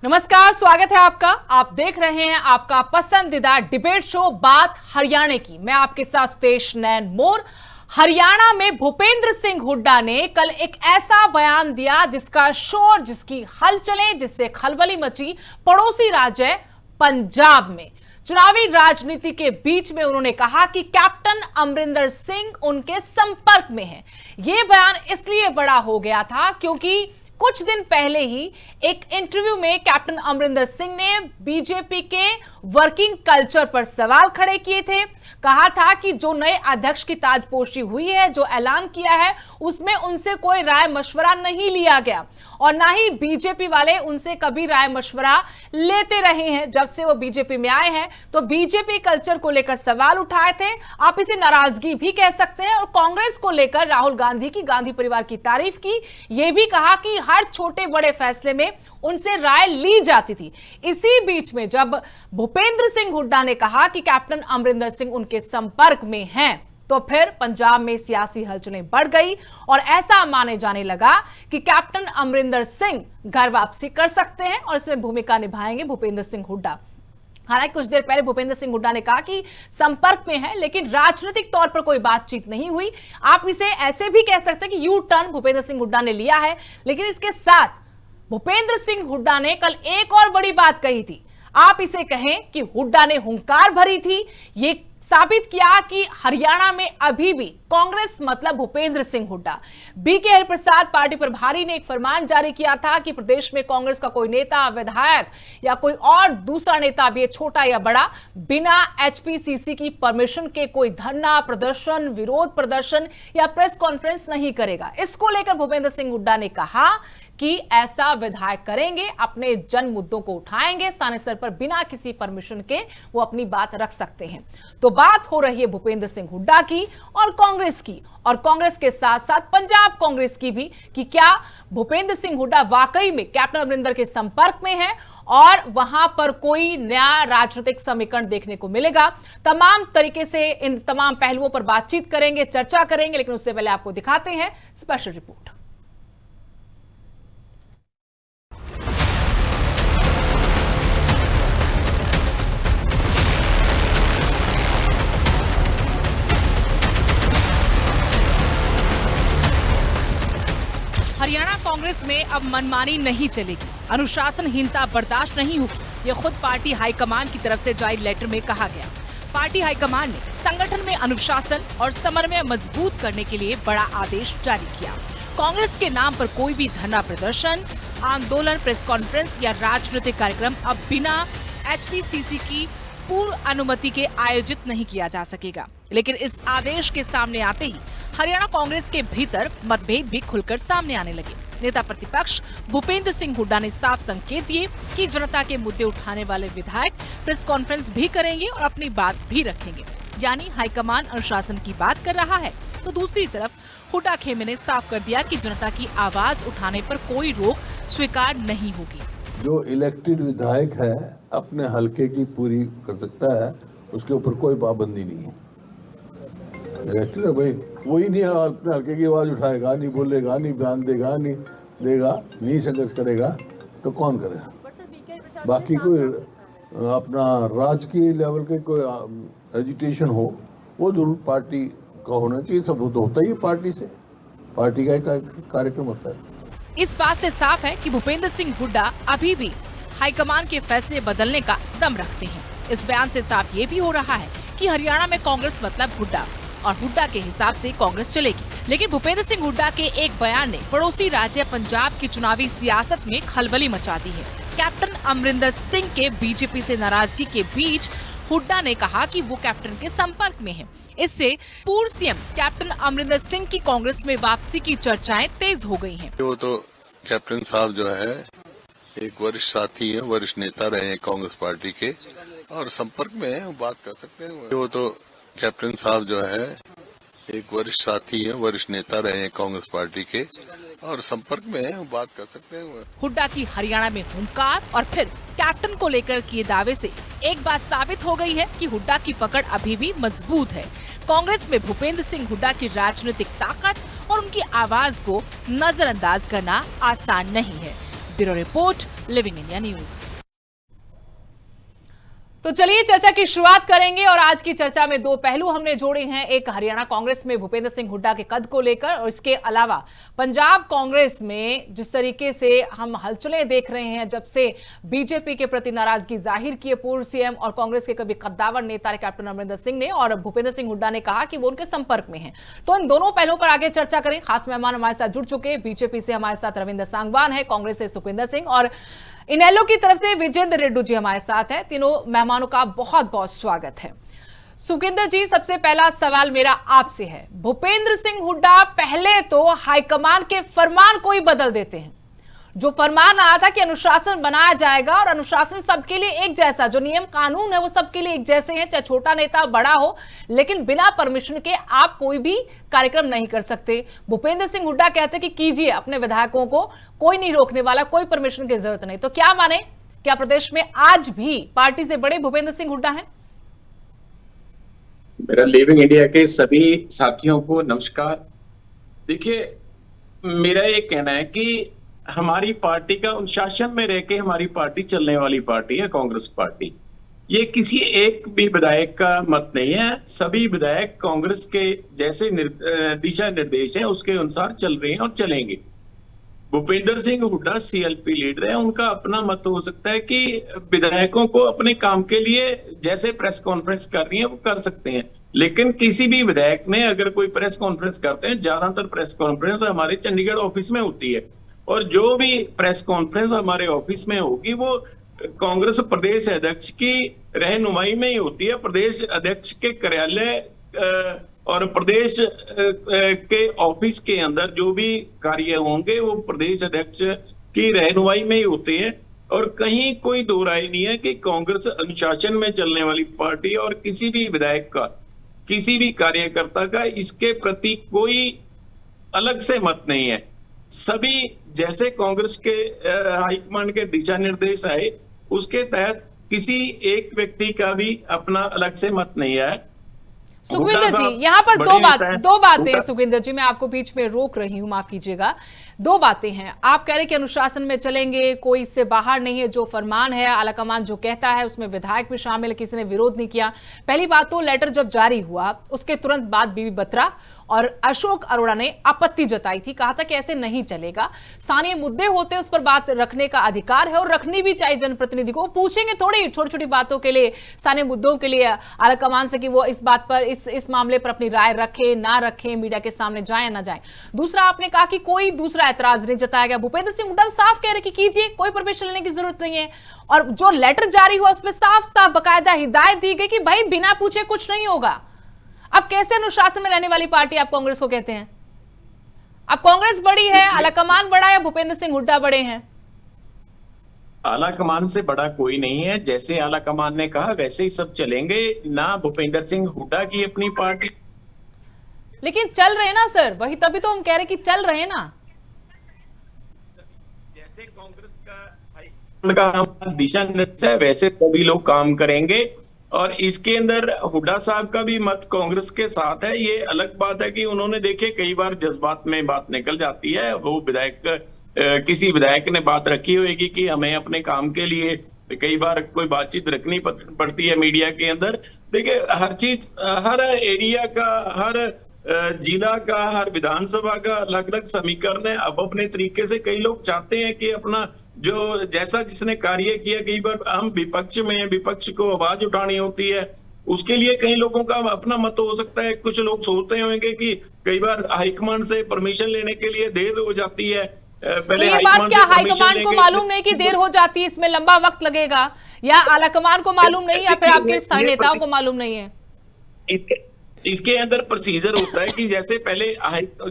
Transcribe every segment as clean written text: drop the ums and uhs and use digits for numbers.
नमस्कार, स्वागत है आपका। आप देख रहे हैं आपका पसंदीदा डिबेट शो बात हरियाणा की। मैं आपके साथ सुतेश नैन मोर। हरियाणा में भूपेंद्र सिंह हुड्डा ने कल एक ऐसा बयान दिया जिसका शोर, जिसकी हलचलें, जिससे खलबली मची पड़ोसी राज्य पंजाब में। चुनावी राजनीति के बीच में उन्होंने कहा कि कैप्टन अमरिंदर सिंह उनके संपर्क में है। यह बयान इसलिए बड़ा हो गया था क्योंकि कुछ दिन पहले ही एक इंटरव्यू में कैप्टन अमरिंदर सिंह ने बीजेपी के वर्किंग कल्चर पर सवाल खड़े किए थे। कहा था कि जो नए अध्यक्ष की ताजपोशी हुई है, जो ऐलान किया है, उसमें उनसे कोई राय मशवरा नहीं लिया गया और ना ही बीजेपी वाले उनसे कभी राय मशवरा लेते रहे हैं। जब से वो बीजेपी में आए हैं तो बीजेपी कल्चर को लेकर सवाल उठाए थे। आप इसे नाराजगी भी कह सकते हैं। और कांग्रेस को लेकर राहुल गांधी की, गांधी परिवार की तारीफ की। यह भी कहा कि हर छोटे बड़े फैसले में उनसे राय ली जाती थी। इसी बीच में जब भूपेंद्र सिंह हुड्डा ने कहा कि कैप्टन अमरिंदर सिंह उनके संपर्क में हैं, तो फिर पंजाब में सियासी हलचलें बढ़ गई और ऐसा माने जाने लगा कि कैप्टन अमरिंदर सिंह घर वापसी कर सकते हैं और इसमें भूमिका निभाएंगे भूपेंद्र सिंह हुड्डा। हालांकि कुछ देर पहले भूपेंद्र सिंह हुड्डा ने कहा कि संपर्क में है, लेकिन राजनीतिक तौर पर कोई बातचीत नहीं हुई। आप इसे ऐसे भी कह सकते हैं कि यू टर्न भूपेंद्र सिंह हुड्डा ने लिया है। लेकिन इसके साथ भूपेंद्र सिंह हुड्डा ने कल एक और बड़ी बात कही थी। आप इसे कहें कि हुड्डा ने हुंकार भरी थी। ये साबित किया कि हरियाणा में अभी भी कांग्रेस मतलब भूपेंद्र सिंह हुड्डा। बीके हरिप्रसाद पार्टी प्रभारी ने एक फरमान जारी किया था कि प्रदेश में कांग्रेस का कोई नेता, विधायक या कोई और दूसरा नेता भी, छोटा या बड़ा, बिना एचपीसीसी की परमिशन के कोई धरना प्रदर्शन, विरोध प्रदर्शन या प्रेस कॉन्फ्रेंस नहीं करेगा। इसको लेकर भूपेंद्र सिंह हुड्डा ने कहा कि ऐसा विधायक करेंगे, अपने जन मुद्दों को उठाएंगे, स्थानीय स्तर पर बिना किसी परमिशन के वो अपनी बात रख सकते हैं। तो बात हो रही है भूपेंद्र सिंह हुड्डा की और कांग्रेस की, और कांग्रेस के साथ साथ पंजाब कांग्रेस की भी, कि क्या भूपेंद्र सिंह हुड्डा वाकई में कैप्टन अमरिंदर के संपर्क में है और वहां पर कोई नया राजनीतिक समीकरण देखने को मिलेगा। तमाम तरीके से इन तमाम पहलुओं पर बातचीत करेंगे, चर्चा करेंगे, लेकिन उससे पहले आपको दिखाते हैं स्पेशल रिपोर्ट। हरियाणा कांग्रेस में अब मनमानी नहीं चलेगी, अनुशासनहीनता बर्दाश्त नहीं होगी। ये खुद पार्टी हाईकमान की तरफ से जारी लेटर में कहा गया। पार्टी हाईकमान ने संगठन में अनुशासन और समन्वय मजबूत करने के लिए बड़ा आदेश जारी किया। कांग्रेस के नाम पर कोई भी धरना प्रदर्शन, आंदोलन, प्रेस कॉन्फ्रेंस या राजनीतिक कार्यक्रम अब बिना एचपीसीसी की पूर्व अनुमति के आयोजित नहीं किया जा सकेगा। लेकिन इस आदेश के सामने आते ही हरियाणा कांग्रेस के भीतर मतभेद भी खुलकर सामने आने लगे। नेता प्रतिपक्ष भूपेंद्र सिंह हुड्डा ने साफ संकेत दिए कि जनता के मुद्दे उठाने वाले विधायक प्रेस कॉन्फ्रेंस भी करेंगे और अपनी बात भी रखेंगे। यानी हाईकमान अनुशासन की बात कर रहा है, तो दूसरी तरफ हुड्डा खेमे ने साफ कर दिया कि जनता की आवाज उठाने पर कोई रोक स्वीकार नहीं होगी। जो इलेक्टेड विधायक है अपने हलके की पूरी कर सकता है, उसके ऊपर कोई पाबंदी नहीं है। इलेक्टेड है भाई, वही नहीं अपने हलके की आवाज उठाएगा, नहीं बोलेगा, नहीं बयान देगा, नहीं देगा, नहीं संघर्ष करेगा, तो कौन करेगा। बाकी कोई अपना राजकीय लेवल के कोई एजिटेशन हो, वो जरूर पार्टी का होना चाहिए। सब तो होता ही पार्टी से, पार्टी का एक कार्यक्रम होता है। इस बात से साफ है कि भूपेंद्र सिंह हुड्डा अभी भी हाईकमान के फैसले बदलने का दम रखते हैं। इस बयान से साफ ये भी हो रहा है कि हरियाणा में कांग्रेस मतलब हुड्डा और हुड्डा के हिसाब से कांग्रेस चलेगी। लेकिन भूपेंद्र सिंह हुड्डा के एक बयान ने पड़ोसी राज्य पंजाब की चुनावी सियासत में खलबली मचा दी है। कैप्टन अमरिंदर सिंह के बीजेपी से नाराजगी के बीच हुड्डा ने कहा कि वो कैप्टन के संपर्क में हैं। इससे पूर्व सीएम कैप्टन अमरिंदर सिंह की कांग्रेस में वापसी की चर्चाएं तेज हो गई हैं। वो तो कैप्टन साहब जो है एक वरिष्ठ साथी है, वरिष्ठ नेता रहे हैं कांग्रेस पार्टी के और संपर्क में है, बात कर सकते हैं। वो तो कैप्टन साहब जो है एक वरिष्ठ साथी है, वरिष्ठ नेता रहे हैं कांग्रेस पार्टी के और संपर्क में है, बात कर सकते हैं। हुड्डा की हरियाणा में हुंकार और फिर कैप्टन को लेकर किए दावे से एक बात साबित हो गई है कि हुड्डा की पकड़ अभी भी मजबूत है। कांग्रेस में भूपेंद्र सिंह हुड्डा की राजनीतिक ताकत और उनकी आवाज को नजरअंदाज करना आसान नहीं है। Bureau report, living India news. तो चलिए चर्चा की शुरुआत करेंगे और आज की चर्चा में दो पहलू हमने जोड़े हैं। एक हरियाणा कांग्रेस में भूपेंद्र सिंह हुड्डा के कद को लेकर और इसके अलावा पंजाब कांग्रेस में जिस तरीके से हम हलचलें देख रहे हैं जब से बीजेपी के प्रति नाराजगी जाहिर की है पूर्व सीएम और कांग्रेस के कभी कद्दावर नेता कैप्टन अमरिंदर सिंह ने, और भूपेंद्र सिंह हुड्डा ने कहा कि वो उनके संपर्क में हैं। तो इन दोनों पहलुओं पर आगे चर्चा करें। खास मेहमान हमारे साथ जुड़ चुके हैं। बीजेपी से हमारे साथ रविंद्र सांगवान है, कांग्रेस से सुखविंदर सिंह और इनेलो की तरफ से विजेंद्र रेड्डी जी हमारे साथ हैं। तीनों मेहमानों का बहुत बहुत स्वागत है। सुखविंदर जी, सबसे पहला सवाल मेरा आपसे है। भूपेंद्र सिंह हुड्डा पहले तो हाईकमान के फरमान को ही बदल देते हैं। जो फरमान आया था कि अनुशासन बनाया जाएगा और अनुशासन सबके लिए एक जैसा, जो नियम कानून है वो सबके लिए एक जैसे हैं, चाहे छोटा नेता बड़ा हो, लेकिन बिना परमिशन के आप कोई भी कार्यक्रम नहीं कर सकते। भूपेंद्र सिंह हुड्डा कहते कि कीजिए, अपने विधायकों को कोई नहीं रोकने वाला, कोई परमिशन की जरूरत नहीं। तो क्या माने, क्या प्रदेश में आज भी पार्टी से बड़े भूपेंद्र सिंह हुड्डा हैं? मेरा लिविंग इंडिया के सभी साथियों को नमस्कार। देखिए, मेरा ये कहना है कि हमारी पार्टी का अनुशासन में रह के हमारी पार्टी चलने वाली पार्टी है कांग्रेस पार्टी। ये किसी एक भी विधायक का मत नहीं है। सभी विधायक कांग्रेस के जैसे दिशा निर्देश है उसके अनुसार चल रहे हैं और चलेंगे। भूपेंद्र सिंह हुड्डा सीएलपी लीडर है, उनका अपना मत हो सकता है कि विधायकों को अपने काम के लिए जैसे प्रेस कॉन्फ्रेंस कर रही है वो कर सकते हैं, लेकिन किसी भी विधायक ने अगर कोई प्रेस कॉन्फ्रेंस करते हैं, ज्यादातर प्रेस कॉन्फ्रेंस हमारे चंडीगढ़ ऑफिस में होती है और जो भी प्रेस कॉन्फ्रेंस हमारे ऑफिस में होगी वो कांग्रेस प्रदेश अध्यक्ष की रहनुमाई में ही होती है। प्रदेश अध्यक्ष के कार्यालय और प्रदेश के ऑफिस के अंदर जो भी कार्य होंगे वो प्रदेश अध्यक्ष की रहनुमाई में ही होते हैं और कहीं कोई दो राय नहीं है कि कांग्रेस अनुशासन में चलने वाली पार्टी और किसी भी विधायक का, किसी भी कार्यकर्ता का इसके प्रति कोई अलग से मत नहीं है। सभी जैसे कांग्रेस के हाईकमांड के दिशा निर्देश आए उसके तहत किसी एक व्यक्ति का भी अपना अलग से मत नहीं है। सुखविंदर जी, यहाँ पर दो बातें सुखविंदर जी, मैं आपको बीच में रोक रही हूँ, माफ कीजिएगा। दो बातें हैं। आप कह रहे कि अनुशासन में चलेंगे, कोई इससे बाहर नहीं है, जो फरमान है आलाकमान जो कहता है उसमें विधायक भी शामिल है, किसी ने विरोध नहीं किया। पहली बात तो लेटर जब जारी हुआ उसके तुरंत बाद बीबी बत्रा और अशोक अरोड़ा ने आपत्ति जताई थी, कहा था कि ऐसे नहीं चलेगा, स्थानीय मुद्दे होते उस पर बात रखने का अधिकार है और रखनी भी चाहिए जनप्रतिनिधि को। पूछेंगे थोड़ी छोटी छोटी बातों के लिए, स्थानीय मुद्दों के लिए आलाकमान से कि वो इस बात पर इस मामले पर अपनी राय रखे ना रखे, मीडिया के सामने जाए ना जाए। दूसरा, आपने कहा कि कोई दूसरा ऐतराज नहीं जताया गया। भूपेंद्र सिंह हुड्डा साफ कह रहे कि कीजिए, कोई परमिशन लेने की जरूरत नहीं है। और जो लेटर जारी हुआ उसमें साफ साफ बकायदा हिदायत दी गई कि भाई बिना पूछे कुछ नहीं होगा। अब कैसे अनुशासन में रहने वाली पार्टी आप कांग्रेस को कहते हैं? अब कांग्रेस बड़ी है, आलाकमान बड़ा है, भूपेंद्र सिंह हुड्डा बड़े हैं? आलाकमान से बड़ा कोई नहीं है। जैसे आलाकमान ने कहा वैसे ही सब चलेंगे। ना भूपेंद्र सिंह हुड्डा की अपनी पार्टी, लेकिन चल रहे ना सर, वही तभी तो हम कह रहे कि चल रहे ना। जैसे कांग्रेस का दिशा निर्देश है वैसे सभी लोग काम करेंगे और इसके अंदर हुड्डा साहब का भी मत कांग्रेस के साथ है। ये अलग बात है कि उन्होंने देखे कई बार जज्बात में बात निकल जाती है। वो किसी विधायक ने बात रखी होगी कि हमें अपने काम के लिए कई बार कोई बातचीत रखनी पड़ती है मीडिया के अंदर। देखिए, हर चीज, हर एरिया का, हर जिला का, हर विधानसभा का अलग अलग समीकरण है। अब अपने तरीके से कई लोग चाहते हैं कि अपना जो जैसा जिसने कार्य किया, कई बार हम विपक्ष में, विपक्ष को आवाज उठानी होती है, उसके लिए कई लोगों का अपना मत हो सकता है। कुछ लोग सोचते होंगे कि कई बार हाईकमान से परमिशन लेने के लिए देर हो जाती है। पहले तो ये बात क्या हाईकमान को मालूम नहीं कि देर हो जाती है, इसमें लंबा वक्त लगेगा, या आलाकमान को मालूम नहीं या फिर आपके स्थानीय नेताओं को मालूम नहीं है? इसके अंदर प्रोसीजर होता है कि जैसे पहले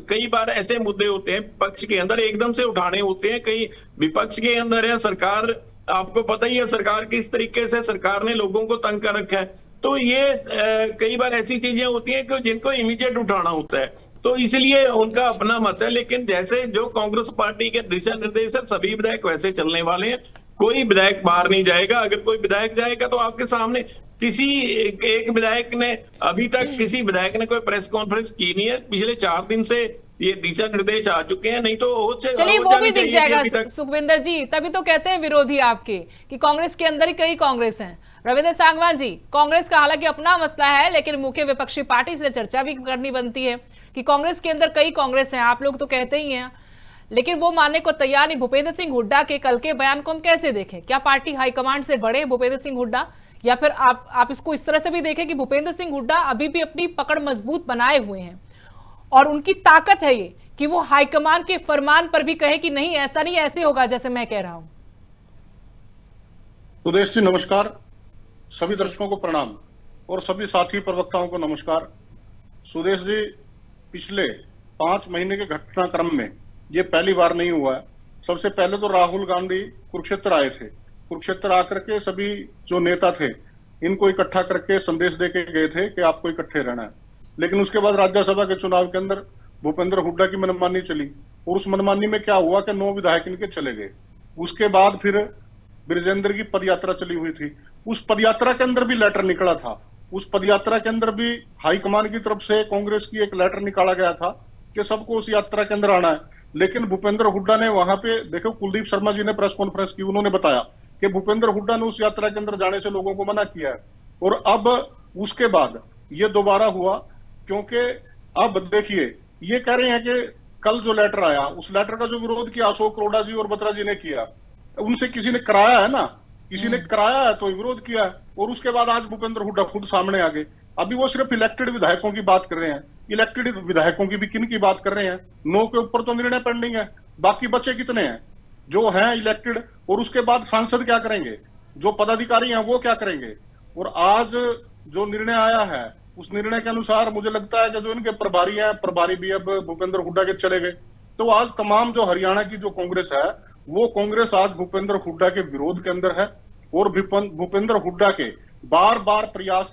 कई बार ऐसे मुद्दे होते हैं पक्ष के अंदर एकदम से उठाने होते हैं, कई विपक्ष के अंदर है। सरकार, आपको पता ही है सरकार किस तरीके से सरकार ने लोगों को तंग कर रखा है। तो ये कई बार ऐसी चीजें होती हैं कि जिनको इमीडिएट उठाना होता है, तो इसलिए उनका अपना मत है। लेकिन जैसे जो कांग्रेस पार्टी के दिशा निर्देश है सभी विधायक वैसे चलने वाले हैं। कोई विधायक बाहर नहीं जाएगा। अगर कोई विधायक जाएगा तो आपके सामने किसी एक विधायक ने, अभी तक किसी विधायक ने कोई प्रेस कॉन्फ्रेंस की नहीं है। पिछले 4 दिन से ये दिशा निर्देश आ चुके हैं, नहीं तो चलिए वो भी दिख जाएगा सुखविंदर जी। तभी तो कहते हैं विरोधी आपके कि कांग्रेस के अंदर ही कई कांग्रेस हैं। रविंद्र सांगवान जी, कांग्रेस का हालांकि अपना मसला है, लेकिन मुख्य विपक्षी पार्टी से चर्चा भी करनी बनती है कि कांग्रेस के अंदर कई कांग्रेस हैं। आप लोग तो कहते ही हैं, लेकिन वो मानने को तैयार नहीं। भूपेंद्र सिंह हुड्डा के कल के बयान को हम कैसे देखें? क्या पार्टी हाईकमांड से बड़े भूपेंद्र सिंह हुड्डा, या फिर आप इसको इस तरह से भी देखें कि भूपेंद्र सिंह हुड्डा अभी भी अपनी पकड़ मजबूत बनाए हुए हैं और उनकी ताकत है ये कि वो हाईकमान के फरमान पर भी कहे कि नहीं ऐसा नहीं, ऐसे होगा जैसे मैं कह रहा हूं। सुदेश जी नमस्कार, सभी दर्शकों को प्रणाम और सभी साथी प्रवक्ताओं को नमस्कार। सुदेश जी, पिछले 5 महीने के घटनाक्रम में ये पहली बार नहीं हुआ है। सबसे पहले तो राहुल गांधी कुरुक्षेत्र आए थे। कुरुक्षेत्र आकर के सभी जो नेता थे इनको इकट्ठा करके संदेश देके गए थे कि आपको इकट्ठे रहना है। लेकिन उसके बाद राज्यसभा के चुनाव के अंदर भूपेंद्र हुड्डा की मनमानी चली और उस मनमानी में क्या हुआ कि 9 विधायक इनके चले गए। उसके बाद फिर ब्रिजेंद्र की पदयात्रा चली हुई थी। उस पदयात्रा के अंदर भी लेटर निकला था। उस पदयात्रा के अंदर भी हाईकमान की तरफ से कांग्रेस की एक लेटर निकाला गया था कि सबको उस यात्रा के अंदर आना है। लेकिन भूपेंद्र हुड्डा ने वहां पे, देखो कुलदीप शर्मा जी ने प्रेस कॉन्फ्रेंस की, उन्होंने बताया कि भूपेंद्र हुड्डा ने उस यात्रा के अंदर जाने से लोगों को मना किया है। और अब उसके बाद ये दोबारा हुआ, क्योंकि अब देखिए ये कह रहे हैं कि कल जो लेटर आया, उस लेटर का जो विरोध किया अशोक अरोड़ा जी और बत्रा जी ने किया, उनसे किसी ने कराया है ना, किसी ने कराया है तो विरोध किया है। और उसके बाद आज भूपेंद्र हुड्डा खुद सामने आ गए। अभी वो सिर्फ इलेक्टेड विधायकों की बात कर रहे हैं। इलेक्टेड विधायकों की भी किन की बात कर रहे हैं? 9 के ऊपर तो निर्णय पेंडिंग है, बाकी बचे कितने हैं जो हैं इलेक्टेड? और उसके बाद सांसद क्या करेंगे, जो पदाधिकारी हैं वो क्या करेंगे? और आज जो निर्णय आया है उस निर्णय के अनुसार मुझे लगता है कि जो इनके प्रभारी हैं, प्रभारी भी अब भूपेंद्र हुड्डा के चले गए। तो आज तमाम जो हरियाणा की जो कांग्रेस है वो कांग्रेस आज भूपेंद्र हुड्डा के विरोध के अंदर है। और भूपेंद्र हुड्डा के बार बार प्रयास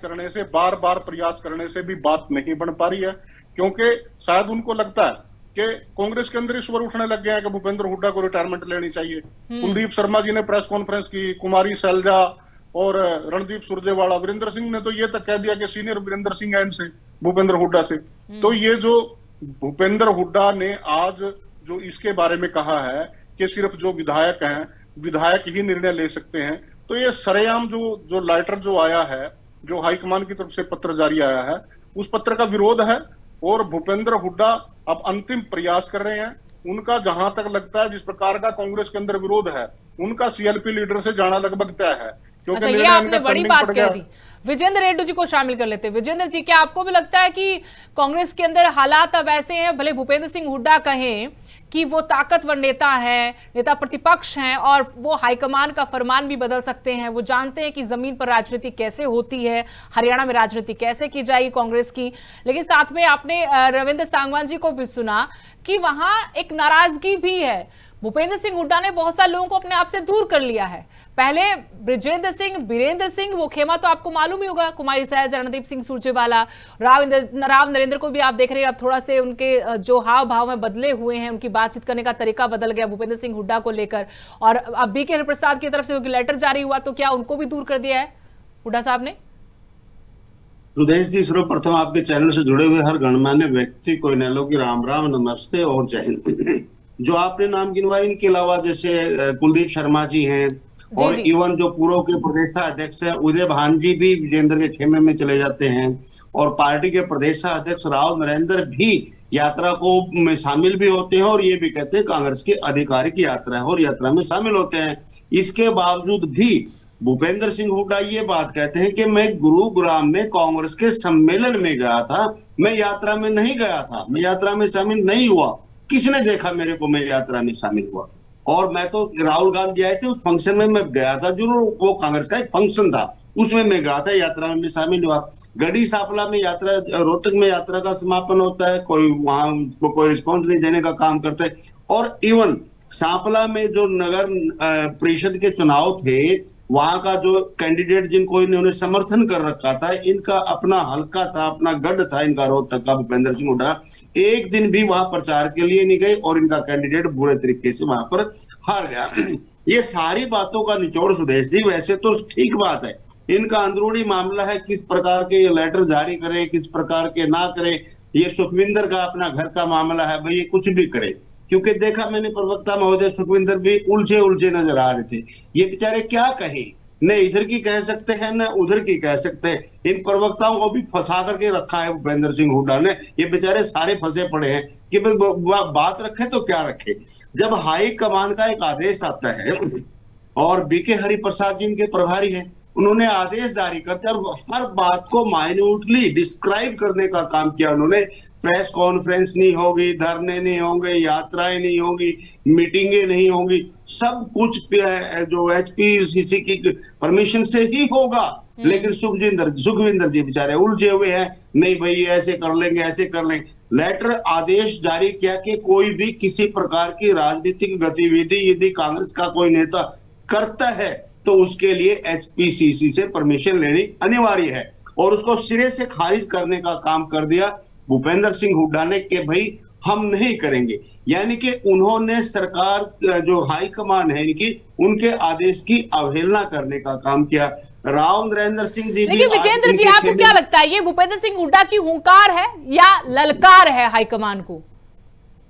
करने से भी बात नहीं बन पा रही है, क्योंकि शायद उनको लगता है कि कांग्रेस के अंदर ही स्वर उठने लग गया है कि भूपेंद्र हुड्डा को रिटायरमेंट लेनी चाहिए। कुलदीप शर्मा जी ने प्रेस कॉन्फ्रेंस की, कुमारी सैलजा और रणदीप सुरजेवाला, वीरेंद्र सिंह ने तो ये तक कह दिया कि सीनियर वीरेंद्र सिंह है इनसे, भूपेंद्र हुड्डा से। तो ये जो भूपेंद्र हुड्डा ने आज जो इसके बारे में कहा है कि सिर्फ जो विधायक हैं, विधायक ही निर्णय ले सकते हैं, तो ये सरेआम जो लेटर जो आया है, जो हाईकमान की तरफ से पत्र जारी आया है, उस पत्र का विरोध है। और भूपेंद्र हुड्डा अब अंतिम प्रयास कर रहे हैं। उनका जहां तक लगता है जिस प्रकार का कांग्रेस के अंदर विरोध है, उनका सीएलपी लीडर से जाना लगभग तय है। अच्छा, ये आपने बड़ी बात कह दी। विजेंद्र रेड्डी जी को शामिल कर लेते हैं। विजेंद्र जी, क्या आपको भी लगता है कि कांग्रेस के अंदर हालात अब ऐसे हैं, भले भूपेंद्र सिंह हुड्डा कहें कि वो ताकतवर नेता है, नेता प्रतिपक्ष हैं और वो हाईकमान का फरमान भी बदल सकते हैं, वो जानते हैं कि जमीन पर राजनीति कैसे होती है, हरियाणा में राजनीति कैसे की जाएगी कांग्रेस की, लेकिन साथ में आपने रविंद्र सांगवान जी को भी सुना कि वहां एक नाराजगी भी है। भूपेंद्र सिंह हुड्डा ने बहुत सारे लोगों को अपने आप से दूर कर लिया है। पहले ब्रिजेंद्र सिंह, वीरेंद्र सिंह, वो खेमा तो आपको मालूम ही होगा, कुमारी सैलजा, रणदीप सिंह सुरजेवाला, राव नरेंद्र को भी आप देख रहे हैं अब थोड़ा से उनके जो हाव भाव में बदले हुए हैं, उनकी बातचीत करने का तरीका बदल गया भूपेंद्र सिंह हुड्डा को लेकर। और अब बीके हरिप्रसाद की तरफ से लेटर जारी हुआ, तो क्या उनको भी दूर कर दिया है हुड्डा साहब ने? सुदेश जी, सर्वप्रथम आपके चैनल से जुड़े हुए हर गणमान्य व्यक्ति को इनेलो की राम राम, नमस्ते और जय हिंद। जो आपने नाम गिनवाए, इनके अलावा जैसे कुलदीप शर्मा जी हैं और इवन जो पूर्व के प्रदेशाध्यक्ष है उदय भान जी भी विजेंद्र के खेमे में चले जाते हैं। और पार्टी के प्रदेशाध्यक्ष राव नरेंद्र भी यात्रा को में शामिल भी होते हैं और ये भी कहते हैं कांग्रेस की आधिकारिक यात्रा है और यात्रा में शामिल होते हैं। इसके बावजूद भी भूपेंद्र सिंह हुड्डा ये बात कहते हैं कि मैं गुरुग्राम में कांग्रेस के सम्मेलन में गया था, मैं यात्रा में नहीं गया था, मैं यात्रा में शामिल नहीं हुआ, किसने देखा मेरे को मैं यात्रा में शामिल हुआ? और मैं तो राहुल गांधी आए थे उस फंक्शन में मैं गया था, जो वो कांग्रेस का एक फंक्शन था, उसमें मैं गया था, यात्रा में मैं शामिल हुआ। गढ़ी सांपला में यात्रा, रोहतक में यात्रा का समापन होता है, कोई वहां कोई रिस्पॉन्स नहीं देने का काम करते। और इवन सांपला में जो नगर परिषद के चुनाव थे, वहां का जो कैंडिडेट जिनको इन्होंने समर्थन कर रखा था, इनका अपना हल्का था, अपना गढ़ था इनका रोहतक का, भूपेंद्र सिंह हुड्डा एक दिन भी वहां प्रचार के लिए नहीं गए और इनका कैंडिडेट बुरे तरीके से वहां पर हार गया। ये सारी बातों का निचोड़ सुदेश जी, वैसे तो ठीक बात है, इनका अंदरूनी मामला है, किस प्रकार के ये लेटर जारी करें, किस प्रकार के ना करें, ये सुखविंदर का अपना घर का मामला है भाई, ये कुछ भी करे, क्योंकि देखा मैंने प्रवक्ता महोदय सुखविंदर भी उलझे उलझे नजर आ रहे थे। ये बेचारे क्या कहे, न इधर की कह सकते हैं न उधर की कह सकते हैं। इन प्रवक्ताओं को भी फंसा करके रखा है भूपेंद्र सिंह हुड्डा ने। ये बेचारे सारे फंसे पड़े हैं कि भाई बात रखे तो क्या रखे। जब हाई कमान का एक आदेश आता है और बीके हरिप्रसाद जी इनके प्रभारी हैं, उन्होंने आदेश जारी करते और हर बात को माइन्यूटली डिस्क्राइब करने का काम किया उन्होंने। प्रेस कॉन्फ्रेंस नहीं होगी, धरने नहीं होंगे, यात्राएं नहीं होंगी, मीटिंगें नहीं होंगी, सब कुछ जो एचपीसीसी की परमिशन से ही होगा। लेकिन सुखविंदर जी बेचारे उलझे हुए हैं, नहीं भाई ऐसे कर लेंगे ऐसे कर लेंगे। लेटर आदेश जारी किया कि कोई भी किसी प्रकार की राजनीतिक गतिविधि यदि कांग्रेस का कोई नेता करता है तो उसके लिए एचपीसीसी से परमिशन लेनी अनिवार्य है, और उसको सिरे से खारिज करने का काम कर दिया भूपेंद्र सिंह हुड्डा ने कि भाई हम नहीं करेंगे। यानी कि उन्होंने सरकार जो हाईकमान है इनकी, उनके आदेश की अवहेलना करने का काम किया। राव नरेंद्र सिंह जी, लेकिन विजेंद्र जी आपको क्या लगता है ये भूपेंद्र सिंह हुड्डा की हुंकार है या ललकार है हाईकमान को?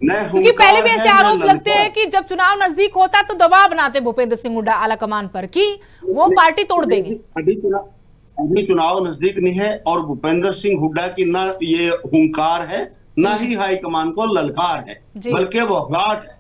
क्योंकि पहले भी ऐसे आरोप लगते हैं कि जब चुनाव नजदीक होता है तो दबाव बनाते भूपेंद्र सिंह हुड्डा आला कमान पर कि वो पार्टी तोड़ देंगे। अभी चुनाव नजदीक नहीं है और भूपेंद्र सिंह हुड्डा की ना ये हुंकार है ना ही हाईकमान को ललकार है, बल्कि वो हलाट है।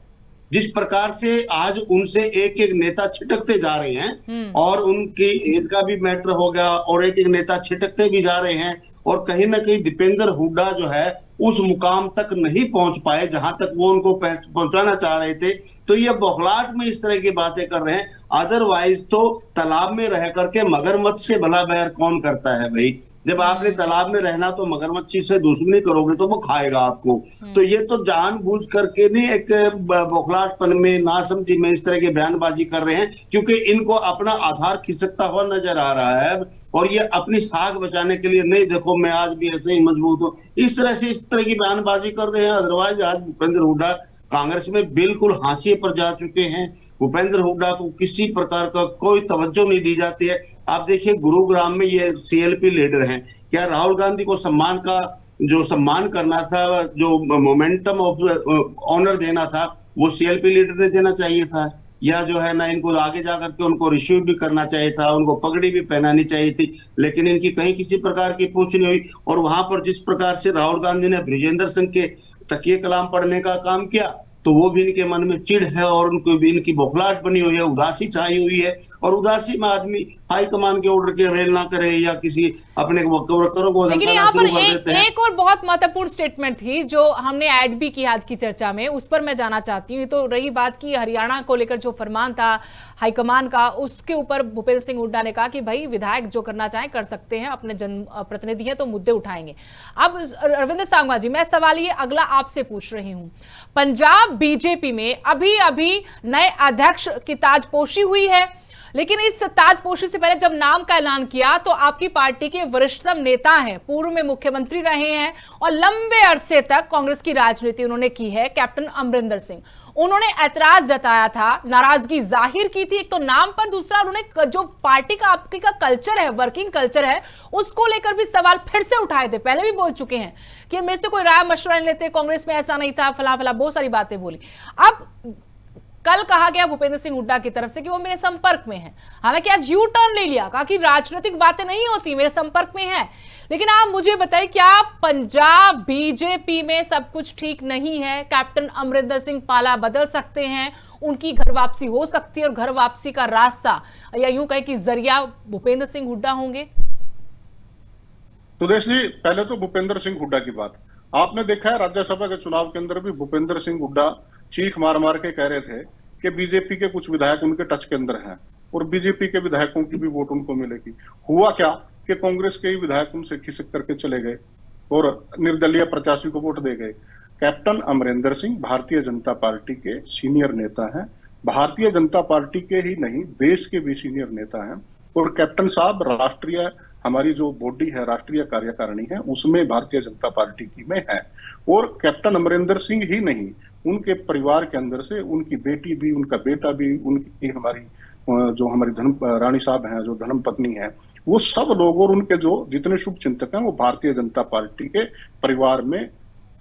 जिस प्रकार से आज उनसे एक एक नेता छिटकते जा रहे हैं और उनकी एज का भी मैटर हो गया और एक एक नेता छिटकते भी जा रहे हैं, और कहीं ना कहीं दीपेंद्र हुड्डा जो है उस मुकाम तक नहीं पहुंच पाए जहां तक वो उनको पहुंचाना चाह रहे थे। तो ये बौखलाहट में इस तरह की बातें कर रहे हैं। अदरवाइज तो तालाब में रह करके मगरमच्छ से भला बैर कौन करता है भाई। जब आपने तालाब में रहना तो मगरमच्छ से दुश्मनी करोगे तो वो खाएगा आपको। तो ये तो जानबूझ करके नहीं, एक बौखलाहटपन में नासमझी में इस तरह की बयानबाजी कर रहे हैं, क्योंकि इनको अपना आधार खिसकता हुआ नजर आ रहा है और ये अपनी साख बचाने के लिए नहीं, देखो मैं आज भी ऐसे ही मजबूत हूँ, इस तरह की बयानबाजी कर रहे हैं। अदरवाइज आज भूपेंद्र हुड्डा कांग्रेस में बिल्कुल हाशिए पर जा चुके हैं। भूपेंद्र हुड्डा को किसी प्रकार का कोई तवज्जो नहीं दी जाती है। आप देखिए गुरुग्राम में ये सीएलपी लीडर हैं, क्या राहुल गांधी को सम्मान करना था, जो मोमेंटम ऑफ ऑनर देना था, वो सीएलपी लीडर ने देना चाहिए था, या जो है ना इनको आगे जाकर के उनको रिसीव भी करना चाहिए था, उनको पगड़ी भी पहनानी चाहिए थी। लेकिन इनकी कहीं किसी प्रकार की पूछ नहीं हुई। और वहां पर जिस प्रकार से राहुल गांधी ने ब्रिजेंद्र सिंह के तकिए कलाम पढ़ने का काम किया, तो वो भी इनके मन में चिढ़ है और उनको भी इनकी बौखलाहट बनी हुई है, उदासी छाई हुई है। और उदासी में आदमी हाईकमान के ऑर्डर की अवहेलना करे या किसी अपने वर्करों को लेकिन यहाँ पर एक और बहुत महत्वपूर्ण स्टेटमेंट थी जो हमने ऐड भी की आज की चर्चा में, उस पर मैं जाना चाहती हूँ। तो रही बात की हरियाणा को लेकर जो फरमान था हाईकमान का, उसके ऊपर भूपेंद्र सिंह हुड्डा ने कहा कि भाई विधायक जो करना चाहें कर सकते हैं, अपने जन प्रतिनिधि हैं तो मुद्दे उठाएंगे। अब रविंद्र सांगवा जी, मैं सवाल ये अगला आपसे पूछ रही हूँ, पंजाब बीजेपी में अभी अभी नए अध्यक्ष की ताजपोशी हुई है, लेकिन इस ताजपोशी से पहले जब नाम का ऐलान किया तो आपकी पार्टी के वरिष्ठतम नेता हैं, पूर्व में मुख्यमंत्री रहे हैं और लंबे अरसे तक कांग्रेस की राजनीति उन्होंने की है, कैप्टन अमरिंदर सिंह। उन्होंने ऐतराज जताया था, नाराजगी जाहिर की थी, एक तो नाम पर, दूसरा उन्होंने जो पार्टी का आपकी का कल्चर है, वर्किंग कल्चर है, उसको लेकर भी सवाल फिर से उठाए थे। पहले भी बोल चुके हैं कि मेरे से कोई राय मशवरा नहीं लेते, कांग्रेस में ऐसा नहीं था, फला फला बहुत सारी बातें बोली। अब कल कहा गया भूपेंद्र सिंह हुड्डा की तरफ से कि वो मेरे संपर्क में है, हालांकि आज यू टर्न ले लिया, कहा कि राजनीतिक बातें नहीं होती, मेरे संपर्क में है। लेकिन आप मुझे बताइए, क्या पंजाब बीजेपी में सब कुछ ठीक नहीं है? कैप्टन अमरिंदर सिंह पाला बदल सकते हैं, उनकी घर वापसी हो सकती है और घर वापसी का रास्ता या यूं कहे कि जरिया भूपेंद्र सिंह हुड्डा होंगे? सुदेश जी, पहले तो भूपेंद्र सिंह हुड्डा की बात आपने देखा है, राज्यसभा के चुनाव के अंदर भी भूपेंद्र सिंह हुड्डा चीख मार मार के कह रहे थे कि बीजेपी के कुछ विधायक उनके टच के अंदर हैं और बीजेपी के विधायकों की भी वोट उनको मिलेगी। हुआ क्या कि कांग्रेस के ही विधायक उनसे खिसक करके चले गए और निर्दलीय प्रत्याशी को वोट दे गए। कैप्टन अमरिंदर सिंह भारतीय जनता पार्टी के सीनियर नेता हैं, भारतीय जनता पार्टी के ही नहीं देश के भी सीनियर नेता हैं। और कैप्टन साहब राष्ट्रीय, हमारी जो बॉडी है राष्ट्रीय कार्यकारिणी है, उसमें भारतीय जनता पार्टी की में है। और कैप्टन अमरिंदर सिंह ही नहीं, उनके परिवार के अंदर से उनकी बेटी भी, उनका बेटा भी, उनकी हमारी जो हमारी रानी साहब हैं जो धर्म पत्नी है, वो सब लोग और उनके जो जितने शुभ चिंतक हैं वो भारतीय जनता पार्टी के परिवार में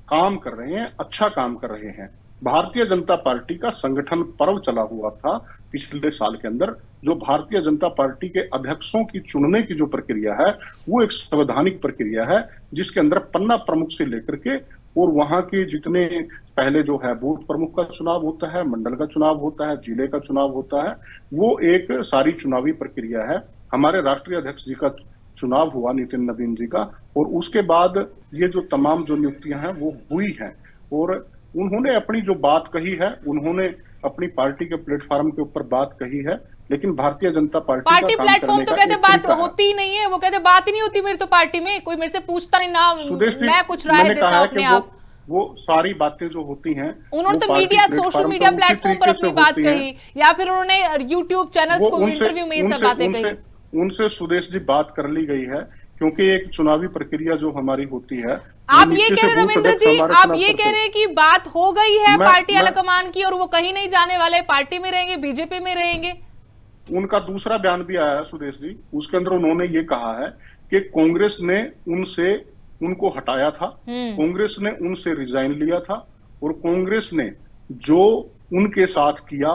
काम कर रहे हैं, अच्छा काम कर रहे हैं। भारतीय जनता पार्टी का संगठन पर्व चला हुआ था पिछले साल के अंदर। जो भारतीय जनता पार्टी के अध्यक्षों की चुनने की जो प्रक्रिया है वो एक संवैधानिक प्रक्रिया है, जिसके अंदर पन्ना प्रमुख से लेकर के और वहां के जितने पहले जो है बूथ प्रमुख का चुनाव होता है, मंडल का चुनाव होता है, जिले का चुनाव होता है, वो एक सारी चुनावी प्रक्रिया है। हमारे राष्ट्रीय अध्यक्ष जी का चुनाव हुआ, नितिन नवीन जी का, और उसके बाद ये जो तमाम जो नियुक्तियां हैं वो हुई हैं। और उन्होंने अपनी जो बात कही है, उन्होंने अपनी पार्टी के प्लेटफॉर्म के ऊपर बात कही है, लेकिन भारतीय जनता पार्टी का प्लेटफॉर्म तो कहते बात होती ही नहीं है, वो कहते बात ही नहीं होती मेरी तो पार्टी में, कोई मेरे से पूछता नहीं ना, मैं कुछ राय देता हूं अपने आप। वो सारी बातें जो होती हैं, उन्होंने तो मीडिया, सोशल मीडिया प्लेटफॉर्म पर अपनी बात कही, या फिर उन्होंने यूट्यूब चैनल्स को इंटरव्यू में ये सब बातें कही। उनसे सुदेश जी बात कर ली गई है, क्योंकि एक चुनावी प्रक्रिया जो हमारी होती है। आप ये कह रहे हैं रविंद्र जी, आप ये कह रहे हैं कि बात हो गई है पार्टी हाईकमान की और वो कहीं नहीं जाने वाले, पार्टी में रहेंगे, बीजेपी में रहेंगे। उनका दूसरा बयान भी आया है सुदेश जी, उसके अंदर उन्होंने ये कहा है कि कांग्रेस ने उनको हटाया था, कांग्रेस ने उनसे रिजाइन लिया था, और कांग्रेस ने जो उनके साथ किया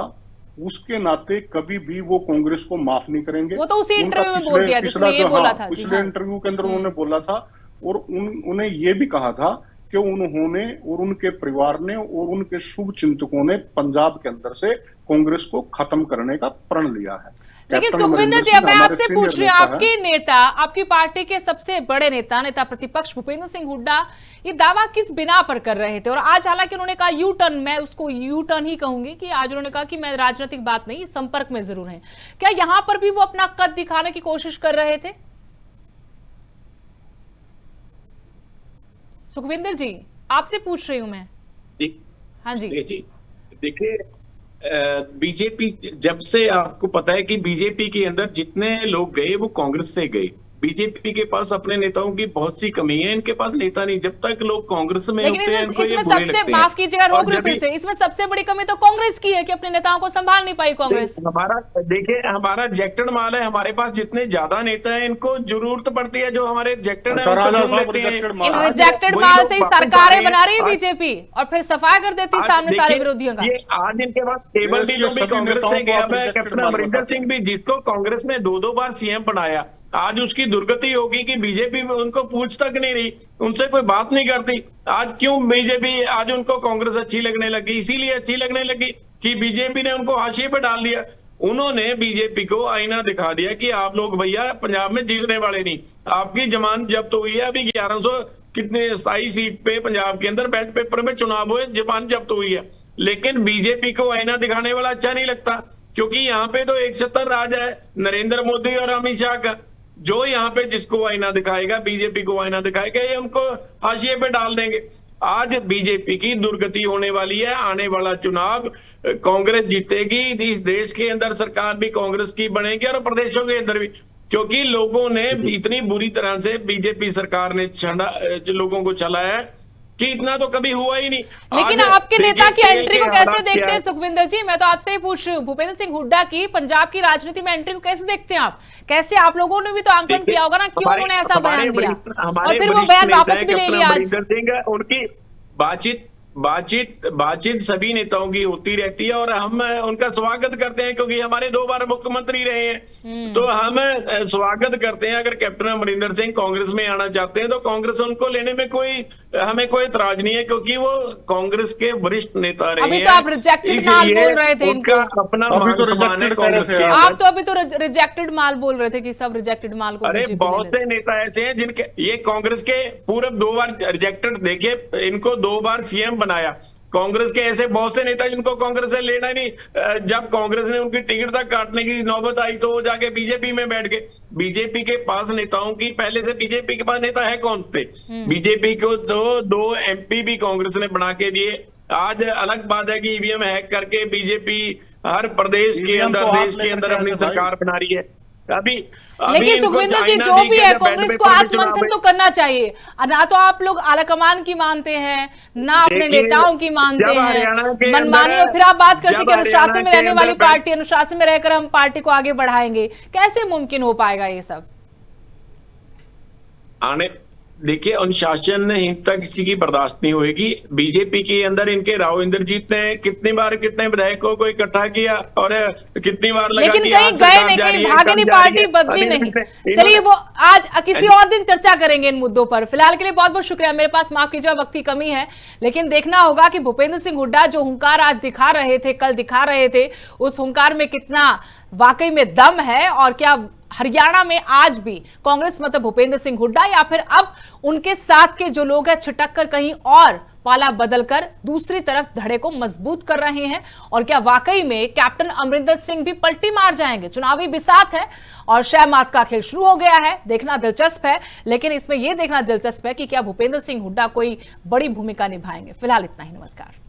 उसके नाते कभी भी वो कांग्रेस को माफ नहीं करेंगे। वो तो उसी इंटरव्यू में बोल दिया जिसमें ये बोला था। पिछले इंटरव्यू के अंदर उन्होंने बोला था, और उन्हें ये भी कहा था कि उन्होंने और उनके परिवार ने और उनके शुभ चिंतकों ने पंजाब के अंदर से कांग्रेस को खत्म करने का प्रण लिया है। लेकिन सुखविंदर जी, मैं आपसे पूछ रही हूँ, आपके नेता, आपकी पार्टी के सबसे बड़े नेता प्रतिपक्ष भूपेंद्र सिंह हुड्डा ये दावा किस बिना पर कर रहे थे? और आज हालांकि उन्होंने कहा यू टर्न, मैं उसको यू टर्न ही कहूंगी कि आज उन्होंने कहा कि मैं राजनीतिक बात नहीं, संपर्क में जरूर है। क्या यहां पर भी वो अपना कद दिखाने की कोशिश कर रहे थे? सुखविंदर जी, आपसे पूछ रही हूं मैं। जी हाँ जी। देखिए, बीजेपी, जब से आपको पता है कि बीजेपी के अंदर जितने लोग गए वो कांग्रेस से गए। बीजेपी के पास अपने नेताओं की बहुत सी कमी है, इनके पास नेता नहीं। जब तक लोग कांग्रेस में होते हैं इनको ये बुरे लगते हैं। माफ कीजिएगा, रोक रही फिर से, इसमें सबसे बड़ी कमी तो कांग्रेस की है कि अपने नेताओं को संभाल नहीं पाई कांग्रेस। हमारा रिजेक्टेड माल है, हमारे पास जितने ज्यादा नेता है इनको जरूरत पड़ती है जो हमारे रिजेक्टेड है रिजेक्टेड माल से ही सरकारें बना रही है बीजेपी, और फिर सफाई कर देती है सामने सारे विरोधियों का। आज इनके पास केवल भी जो भी कांग्रेस से गया है, कैप्टन अमरिंदर सिंह भी, जिसको कांग्रेस ने 2-2 बार सीएम बनाया, आज उसकी दुर्गति होगी कि बीजेपी उनको पूछ तक नहीं रही, उनसे कोई बात नहीं करती। आज क्यों बीजेपी, आज उनको कांग्रेस अच्छी लगने लगी, इसीलिए अच्छी लगने लगी कि बीजेपी ने उनको हाशिए पे डाल दिया। उन्होंने बीजेपी को आईना दिखा दिया कि आप लोग भैया पंजाब में जीतने वाले नहीं, आपकी जमानत जब्त हुई है, अभी 1100 कितने 27 सीट पे पंजाब के अंदर बैलेट पेपर में चुनाव हुए, जमानत जब्त हुई है। लेकिन बीजेपी को आईना दिखाने वाला अच्छा नहीं लगता, क्योंकि यहाँ पे तो 71 राज है नरेंद्र मोदी और अमित शाह का। जो यहाँ पे जिसको आईना दिखाएगा, बीजेपी को आईना दिखाएगा, ये हमको हाशिए पे डाल देंगे। आज बीजेपी की दुर्गति होने वाली है। आने वाला चुनाव कांग्रेस जीतेगी, इस देश के अंदर सरकार भी कांग्रेस की बनेगी और प्रदेशों के अंदर भी, क्योंकि लोगों ने इतनी बुरी तरह से बीजेपी सरकार ने लोगों को चलाया है कि इतना तो कभी हुआ ही नहीं। लेकिन आपके नेता की एंट्री को कैसे देखते हैं सुखविंदर जी? मैं तो आपसे ही पूछ रही हूँ, भूपेंद्र सिंह हुड्डा की पंजाब की राजनीति में एंट्री को कैसे देखते हैं आप? कैसे, आप लोगों ने भी तो आंकलन किया होगा ना, क्यों उन्होंने ऐसा बयान दिया और फिर वो बयान वापस भी ले लिया आज? उनकी बातचीत सभी नेताओं की होती रहती है, और हम उनका स्वागत करते हैं, क्योंकि हमारे 2 बार मुख्यमंत्री रहे हैं, तो हम स्वागत करते हैं। अगर कैप्टन अमरिंदर सिंह कांग्रेस में आना चाहते हैं तो कांग्रेस उनको लेने में हमें कोई एतराज नहीं है, क्योंकि वो कांग्रेस के वरिष्ठ नेता रहे हैं। अभी तो आप रिजेक्टेड माल बोल रहे थे, उनका अपना मान सम्मान है कांग्रेस के। आप तो अभी तो रिजेक्टेड माल बोल रहे थे कि सब रिजेक्टेड माल को। अरे बहुत से नेता ऐसे हैं जिनके, ये कांग्रेस के पूरे 2 बार रिजेक्टेड, देखिए इनको 2 बार सीएम बनाया। कांग्रेस के ऐसे बहुत से नेता जिनको कांग्रेस से लेना ही नहीं, जब कांग्रेस ने उनकी टिकट तक काटने की नौबत आई तो वो जाके बीजेपी में बैठ गए। बीजेपी के पास नेताओं की, पहले से बीजेपी के पास नेता है कौन थे? बीजेपी को तो 2 एमपी भी कांग्रेस ने बना के दिए। आज अलग बात है कि ईवीएम हैक करके बीजेपी हर प्रदेश के अंदर, देश के अंदर अपनी सरकार बना रही है। लेकिन सुखविंदर जी, जो भी है, कांग्रेस को आत्ममंथन तो करना चाहिए। ना तो आप लोग आलाकमान की मानते हैं, ना अपने नेताओं की मानते हैं, मनमानी, और फिर आप बात करते हैं कि अनुशासन में रहने वाली पार्टी, अनुशासन में रहकर हम पार्टी को आगे बढ़ाएंगे। कैसे मुमकिन हो पाएगा ये सब? आने देखिए, अनुशासनहीनता किसी की बर्दाश्त नहीं होगी। बीजेपी के अंदर इनके राव इंद्रजीत ने कितनी बार कितने विधायकों को इकट्ठा किया और कितनी बार लगा, लेकिन कहीं गए नहीं, कहीं भागे नहीं, पार्टी बदली नहीं। चलिए वो आज किसी और दिन चर्चा करेंगे इन मुद्दों पर। फिलहाल के लिए बहुत बहुत शुक्रिया। मेरे पास माफ कीजिए वक्त की कमी है, लेकिन देखना होगा कि भूपेंद्र सिंह हुड्डा जो हुंकार आज दिखा रहे थे, कल दिखा रहे थे, उस हुंकार में कितना वाकई में दम है और क्या हरियाणा में आज भी कांग्रेस मतलब भूपेंद्र सिंह हुड्डा या फिर अब उनके साथ के जो लोग हैं छिटक कर कहीं और पाला बदलकर दूसरी तरफ धड़े को मजबूत कर रहे हैं, और क्या वाकई में कैप्टन अमरिंदर सिंह भी पलटी मार जाएंगे। चुनावी बिसात है और शह मात का खेल शुरू हो गया है, देखना दिलचस्प है। लेकिन इसमें यह देखना दिलचस्प है कि क्या भूपेंद्र सिंह हुड्डा कोई बड़ी भूमिका निभाएंगे। फिलहाल इतना ही, नमस्कार।